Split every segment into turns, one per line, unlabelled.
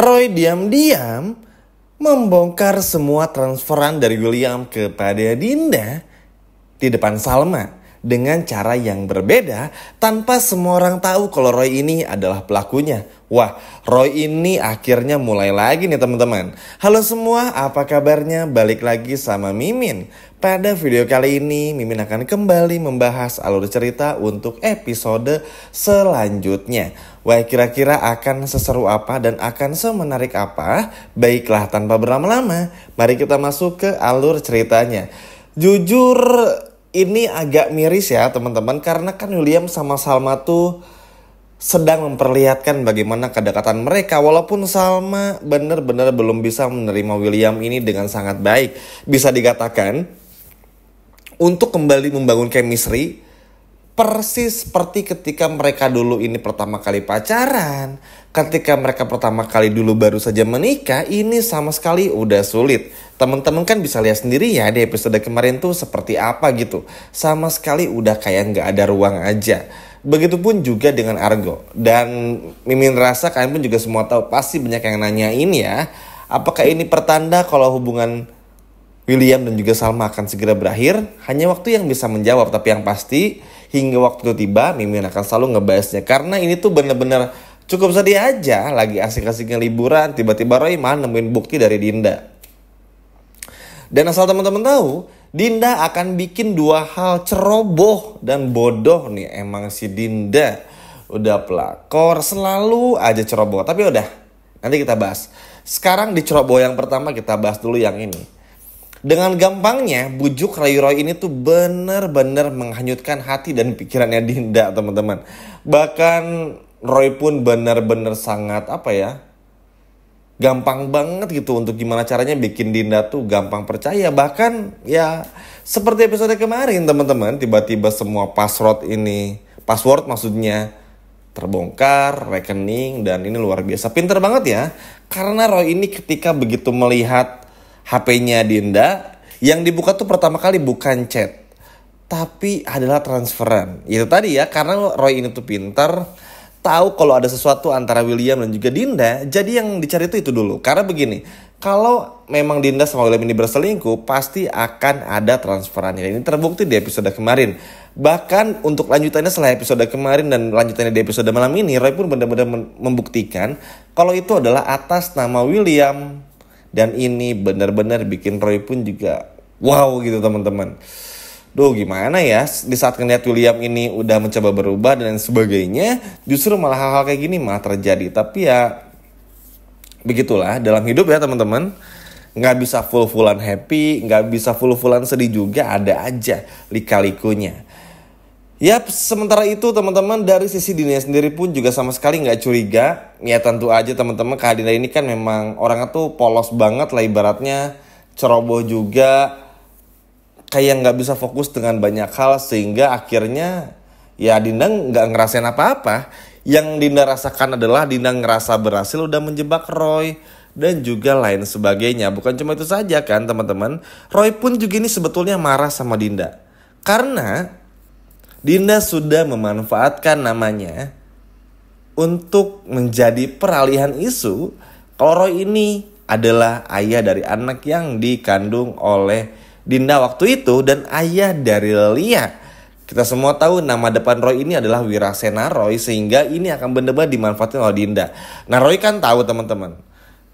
Roy diam-diam membongkar semua transferan dari William kepada Dinda di depan Salma dengan cara yang berbeda tanpa semua orang tahu kalau Roy ini adalah pelakunya. Wah, Roy ini akhirnya mulai lagi nih teman-teman. Halo semua, apa kabarnya? Balik lagi sama Mimin. Pada video kali ini Mimin akan kembali membahas alur cerita untuk episode selanjutnya. Wah, kira-kira akan seseru apa dan akan semenarik apa? Baiklah, tanpa berlama-lama, mari kita masuk ke alur ceritanya. Jujur, ini agak miris ya teman-teman, karena kan William sama Salma tuh sedang memperlihatkan bagaimana kedekatan mereka. Walaupun Salma benar-benar belum bisa menerima William ini dengan sangat baik. Bisa dikatakan untuk kembali membangun chemistry persis seperti ketika mereka dulu ini pertama kali pacaran. Ketika mereka pertama kali dulu baru saja menikah, ini sama sekali udah sulit. Teman-teman kan bisa lihat sendiri ya di episode kemarin tuh seperti apa gitu. Sama sekali udah kayak nggak ada ruang aja. Begitupun juga dengan Argo. Dan Mimin rasa kalian pun juga semua tahu, pasti banyak yang nanyain ya, apakah ini pertanda kalau hubungan William dan juga Salma akan segera berakhir? Hanya waktu yang bisa menjawab. Tapi yang pasti hingga waktu itu tiba, Mimin akan selalu ngebahasnya. Karena ini tuh bener-bener cukup sedih aja. Lagi asik-asiknya liburan, tiba-tiba Roy malah nemuin bukti dari Dinda. Dan asal teman-teman tahu, Dinda akan bikin dua hal ceroboh dan bodoh nih. Emang si Dinda udah pelakor, selalu aja ceroboh. Tapi udah, nanti kita bahas. Sekarang di ceroboh yang pertama kita bahas dulu yang ini. Dengan gampangnya, bujuk Roy ini tuh bener-bener menghanyutkan hati dan pikirannya Dinda, teman-teman. Bahkan Roy pun bener-bener sangat gampang banget gitu untuk gimana caranya bikin Dinda tuh gampang percaya. Bahkan ya seperti episode kemarin teman-teman, tiba-tiba semua password maksudnya terbongkar, rekening, dan ini luar biasa. Pinter banget ya, karena Roy ini ketika begitu melihat HP-nya Dinda, yang dibuka tuh pertama kali bukan chat, tapi adalah transferan. Itu tadi ya, karena Roy ini tuh pintar, tahu kalau ada sesuatu antara William dan juga Dinda, jadi yang dicari itu dulu. Karena begini, kalau memang Dinda sama William ini berselingkuh, pasti akan ada transferannya. Ini terbukti di episode kemarin. Bahkan untuk lanjutannya setelah episode kemarin dan lanjutannya di episode malam ini, Roy pun benar-benar membuktikan kalau itu adalah atas nama William. Dan ini benar-benar bikin Roy pun juga wow gitu teman-teman. Duh, gimana ya, di saat ngeliat William ini udah mencoba berubah dan sebagainya, justru malah hal-hal kayak gini malah terjadi. Tapi ya begitulah dalam hidup ya teman-teman. Gak bisa full-fullan happy, gak bisa full-fullan sedih juga, ada aja lika-likunya. Yap, sementara itu teman-teman, dari sisi Dinda sendiri pun juga sama sekali gak curiga. Ya tentu aja teman-teman, Kak Dinda ini kan memang orangnya tuh polos banget lah ibaratnya. Ceroboh juga, kayak gak bisa fokus dengan banyak hal. Sehingga akhirnya ya Dinda gak ngerasain apa-apa. Yang Dinda rasakan adalah Dinda ngerasa berhasil udah menjebak Roy dan juga lain sebagainya. Bukan cuma itu saja kan teman-teman, Roy pun juga ini sebetulnya marah sama Dinda. Karena Dinda sudah memanfaatkan namanya untuk menjadi peralihan isu kalau Roy ini adalah ayah dari anak yang dikandung oleh Dinda waktu itu dan ayah dari Lia. Kita semua tahu nama depan Roy ini adalah Wirasena Roy, sehingga ini akan benar-benar dimanfaatkan oleh Dinda. Nah, Roy kan tahu teman-teman,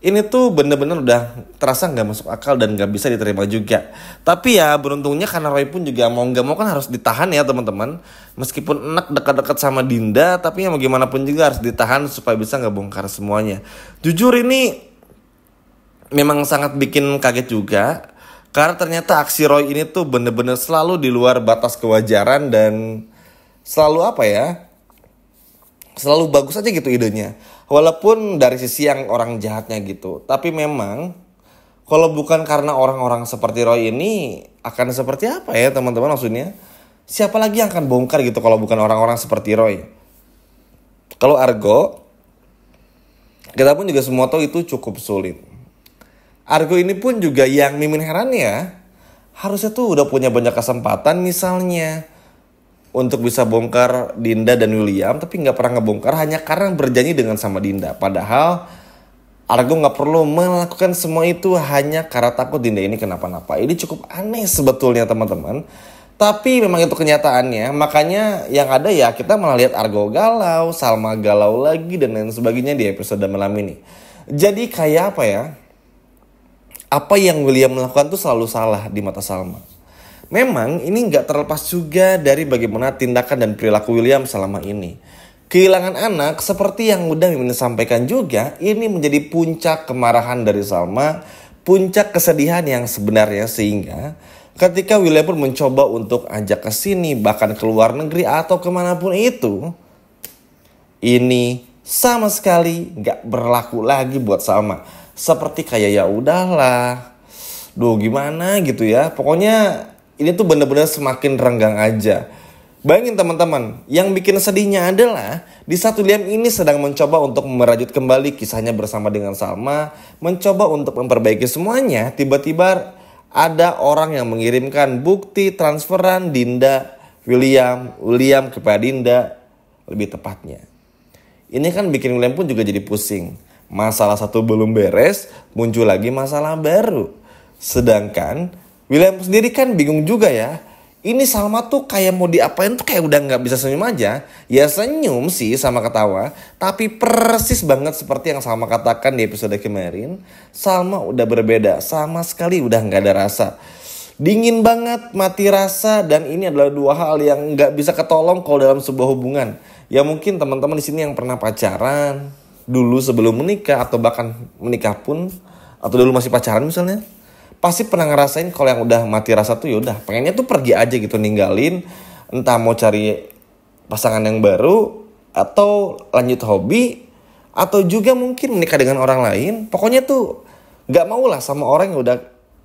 ini tuh bener-bener udah terasa gak masuk akal dan gak bisa diterima juga. Tapi ya beruntungnya karena Roy pun juga mau gak mau kan harus ditahan ya teman-teman. Meskipun enak dekat-dekat sama Dinda, tapi ya mau gimana pun juga harus ditahan supaya bisa ngebongkar semuanya. Jujur ini memang sangat bikin kaget juga. Karena ternyata aksi Roy ini tuh bener-bener selalu di luar batas kewajaran dan selalu selalu bagus aja gitu idenya. Walaupun dari sisi yang orang jahatnya gitu. Tapi memang kalau bukan karena orang-orang seperti Roy ini, akan seperti apa ya teman-teman maksudnya? Siapa lagi yang akan bongkar gitu kalau bukan orang-orang seperti Roy? Kalau Argo, kita pun juga semua tahu itu cukup sulit. Argo ini pun juga yang Mimin heran ya, harusnya tuh udah punya banyak kesempatan misalnya untuk bisa bongkar Dinda dan William, tapi nggak pernah ngebongkar hanya karena berjanji dengan sama Dinda. Padahal Argo nggak perlu melakukan semua itu hanya karena takut Dinda ini kenapa-napa. Ini cukup aneh sebetulnya teman-teman. Tapi memang itu kenyataannya. Makanya yang ada ya kita malah lihat Argo galau, Salma galau lagi dan lain sebagainya di episode malam ini. Jadi kayak apa ya? Apa yang William lakukan tuh selalu salah di mata Salma. Memang ini nggak terlepas juga dari bagaimana tindakan dan perilaku William selama ini. Kehilangan anak seperti yang udah Mimin sampaikan juga, ini menjadi puncak kemarahan dari Salma, puncak kesedihan yang sebenarnya, sehingga ketika William pun mencoba untuk ajak ke sini bahkan ke luar negeri atau kemanapun itu, ini sama sekali nggak berlaku lagi buat Salma. Seperti kayak ya udahlah, duh gimana gitu ya, pokoknya ini tuh bener-bener semakin renggang aja. Bayangin teman-teman, yang bikin sedihnya adalah di saat William ini sedang mencoba untuk merajut kembali kisahnya bersama dengan Salma, mencoba untuk memperbaiki semuanya, tiba-tiba ada orang yang mengirimkan bukti transferan Dinda, William kepada Dinda lebih tepatnya. Ini kan bikin William pun juga jadi pusing. Masalah satu belum beres, muncul lagi masalah baru. Sedangkan William sendiri kan bingung juga ya. Ini Salma tuh kayak mau diapain tuh kayak udah gak bisa senyum aja. Ya senyum sih sama ketawa. Tapi persis banget seperti yang Salma katakan di episode kemarin. Salma udah berbeda. Sama sekali udah gak ada rasa. Dingin banget, mati rasa. Dan ini adalah dua hal yang gak bisa ketolong kalau dalam sebuah hubungan. Ya mungkin teman-teman di sini yang pernah pacaran dulu sebelum menikah. Atau bahkan menikah pun. Atau dulu masih pacaran misalnya. Pasti pernah ngerasain kalau yang udah mati rasa tuh yaudah pengennya tuh pergi aja gitu, ninggalin, entah mau cari pasangan yang baru atau lanjut hobi atau juga mungkin menikah dengan orang lain. Pokoknya tuh gak mau lah sama orang yang udah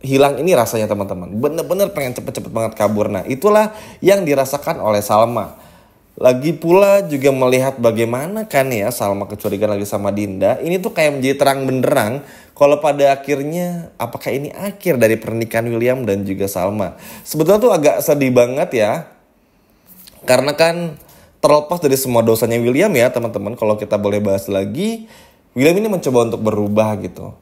hilang ini rasanya teman-teman. Bener-bener pengen cepet-cepet banget kabur. Nah itulah yang dirasakan oleh Salma. Lagi pula juga melihat bagaimana kan ya Salma kecurigaan lagi sama Dinda. Ini tuh kayak menjadi terang benderang kalau pada akhirnya apakah ini akhir dari pernikahan William dan juga Salma. Sebetulnya tuh agak sedih banget ya. Karena kan terlepas dari semua dosanya William ya teman-teman. Kalau kita boleh bahas lagi, William ini mencoba untuk berubah gitu.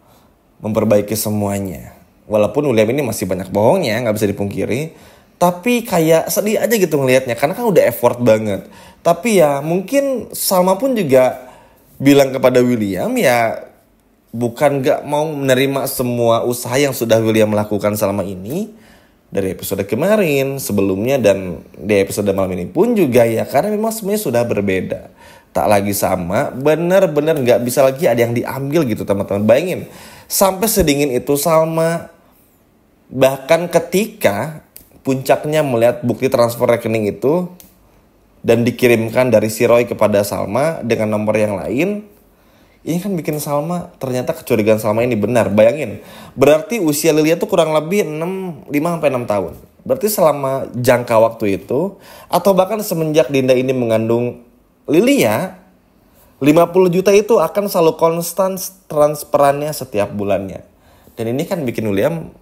Memperbaiki semuanya. Walaupun William ini masih banyak bohongnya, gak bisa dipungkiri. Tapi kayak sedih aja gitu ngelihatnya karena kan udah effort banget. Tapi ya mungkin Salma pun juga bilang kepada William ya bukan gak mau menerima semua usaha yang sudah William lakukan selama ini. Dari episode kemarin, sebelumnya dan di episode malam ini pun juga ya. Karena memang semuanya sudah berbeda. Tak lagi sama, bener-bener gak bisa lagi ada yang diambil gitu teman-teman. Bayangin, sampai sedingin itu Salma. Bahkan ketika puncaknya melihat bukti transfer rekening itu dan dikirimkan dari si Roy kepada Salma dengan nomor yang lain. Ini kan bikin Salma, ternyata kecurigaan Salma ini benar. Bayangin, berarti usia Lilia tuh kurang lebih 5-6 tahun. Berarti selama jangka waktu itu, atau bahkan semenjak Dinda ini mengandung Lilia, 50 juta itu akan selalu konstan transferannya setiap bulannya. Dan ini kan bikin William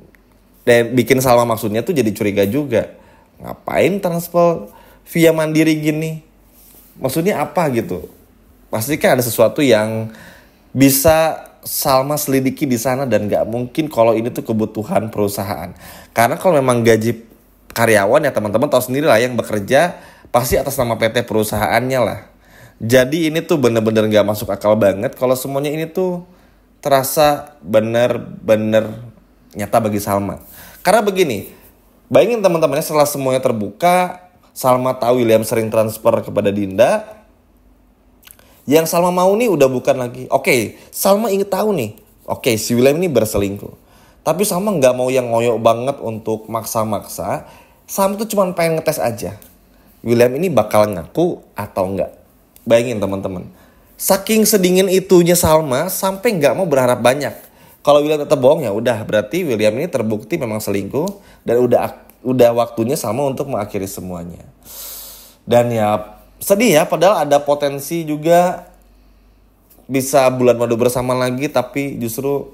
dan bikin Salma maksudnya tuh jadi curiga juga. Ngapain transfer via mandiri gini? Maksudnya apa gitu? Pasti kan ada sesuatu yang bisa Salma selidiki di sana dan gak mungkin kalau ini tuh kebutuhan perusahaan. Karena kalau memang gaji karyawan ya teman-teman tahu sendiri lah yang bekerja pasti atas nama PT perusahaannya lah. Jadi ini tuh bener-bener gak masuk akal banget kalau semuanya ini tuh terasa bener-bener nyata bagi Salma. Karena begini, bayangin teman-temannya setelah semuanya terbuka, Salma tahu William sering transfer kepada Dinda. Yang Salma mau nih udah bukan lagi. Oke, Salma ingin tahu nih. Oke, si William ini berselingkuh. Tapi Salma gak mau yang ngoyok banget untuk maksa-maksa. Salma tuh cuma pengen ngetes aja. William ini bakal ngaku atau enggak. Bayangin teman-teman. Saking sedingin itunya Salma sampai gak mau berharap banyak. Kalau William tetap bohong ya udah berarti William ini terbukti memang selingkuh dan udah waktunya Salma untuk mengakhiri semuanya. Dan ya sedih ya padahal ada potensi juga bisa bulan madu bersama lagi tapi justru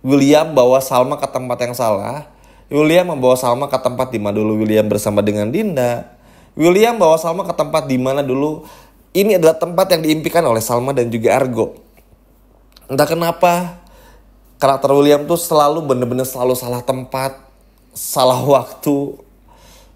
William bawa Salma ke tempat yang salah. William membawa Salma ke tempat di mana dulu William bersama dengan Dinda. William bawa Salma ke tempat di mana dulu ini adalah tempat yang diimpikan oleh Salma dan juga Argo. Entah kenapa karakter William tuh selalu bener-bener selalu salah tempat, salah waktu,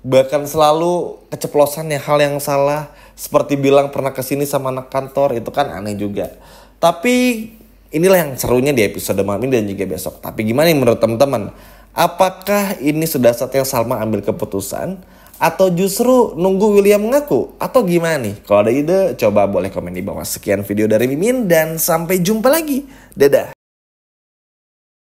bahkan selalu keceplosan ya hal yang salah. Seperti bilang pernah kesini sama anak kantor, itu kan aneh juga. Tapi inilah yang serunya di episode malam ini dan juga besok. Tapi gimana nih menurut teman-teman? Apakah ini sudah saatnya Salma ambil keputusan? Atau justru nunggu William mengaku? Atau gimana nih? Kalau ada ide, coba boleh komen di bawah. Sekian video dari Mimin dan sampai jumpa lagi. Dadah.